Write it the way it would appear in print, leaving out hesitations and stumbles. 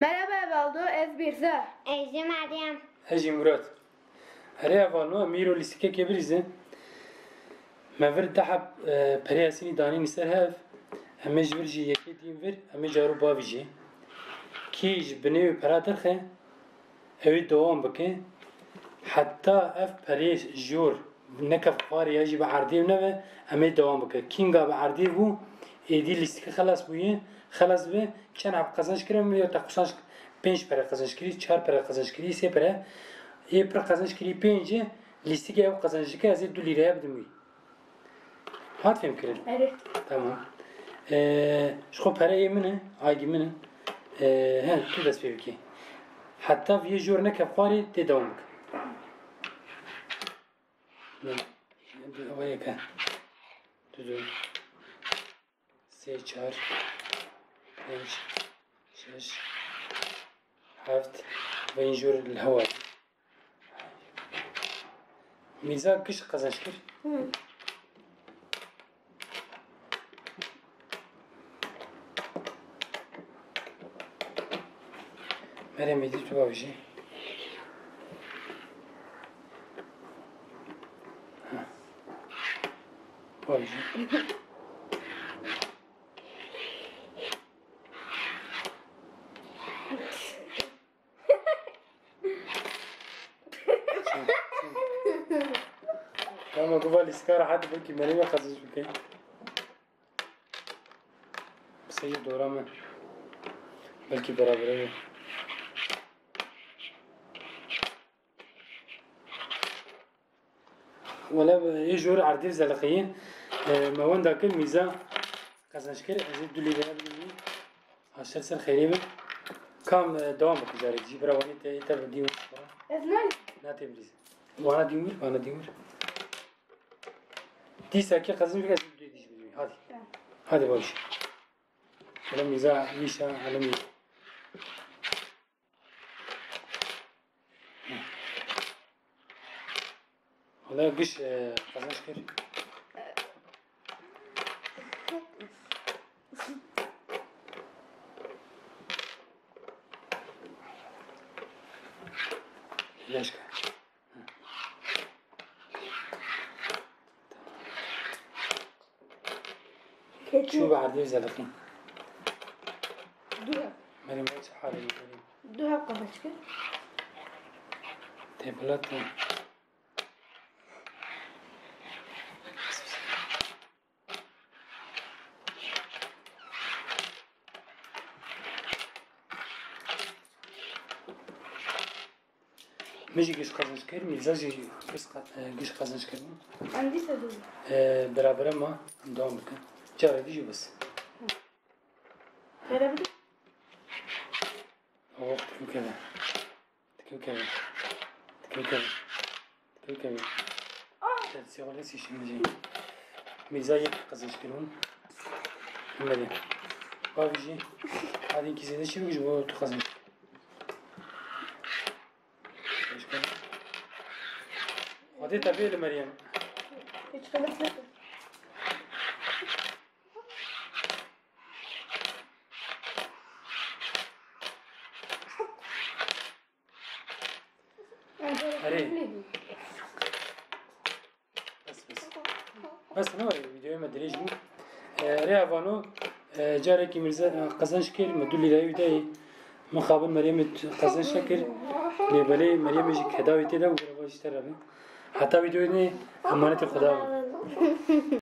Merhaba Baldo, ez Birza. Ece Meryem. Hejی مراد هره اولو میرو لیسکه که بریزه مفر دحب پریاسینی دانی نسر هف همه جور جی یکی دیم ور همه جارو باوی جی کیج بنیو پرا درخه اوی دوام بکه حتی اف پریش جور نکف خاری یاجی به عردی نوه همه دوام بکه کینگا به عردی بو ایدی لیسکه خلاص بویه خلاص به چند عب قزنش کرم یا تقصانش 5 para kazanç kiri, 4 para kazanç kiri, 3 para. Para kazanç kiri 5, listi ki ev kazanç kiri az 2 liraya yapdım. Hat fem kirin. Evet. Tamam. Şu para yemine, aygi mine. Tu da spevki. Hatta bir jorne kafari te devam. Ne? Havaya ka. Tudu. 3 4 5 6 هفت وينجور الهواء ميزان كش قزاش كر مريم يدي تبغى بشي بوجي Ama قبل إسكار حد بلكي مريم خزش بكين سيد دورا من بلكي برابر ولا يجور عرديف زلقيين ما وين ذاك الميزة خزش كر أزيد دولي بنا بني عشر سنة خيريبه كم دوام بكجاري جي براوي تبديو Ez ne? ناتي بريز وانا ديمر ديسا كي قزم بك أزيد دولي ديش بدوي هذه باوش ولا ميزة ميشا على ميزة ولا قش قزنش كر ليش كان شو بعد زلقين Duha. مريم وش حالي Duha kabaşkı. تبلات مجي قش قزنش كر ميزاجي قش قزنش كر Andi sadu. برابر ما دوام بكن جاري ديجي بس Verebilir. وقت كذا تكو كذا تكو كذا تكو كذا سيغلس يشي مجي ميزاجي قزنش كرون مريم بابيجي هذه كيسة ده شو يجوا تقزنش هذه تبيه لمريم Hiç kalıplık. أري. بس نوري فيديو ما دريج بو ريافانو جارك مرزا قزنش كير مدولي رايو داي مخابن مريم قزنش كير لبلي مريم يجي كداوي تدا وغرفاش ترى حتى فيديو ني امانه خدا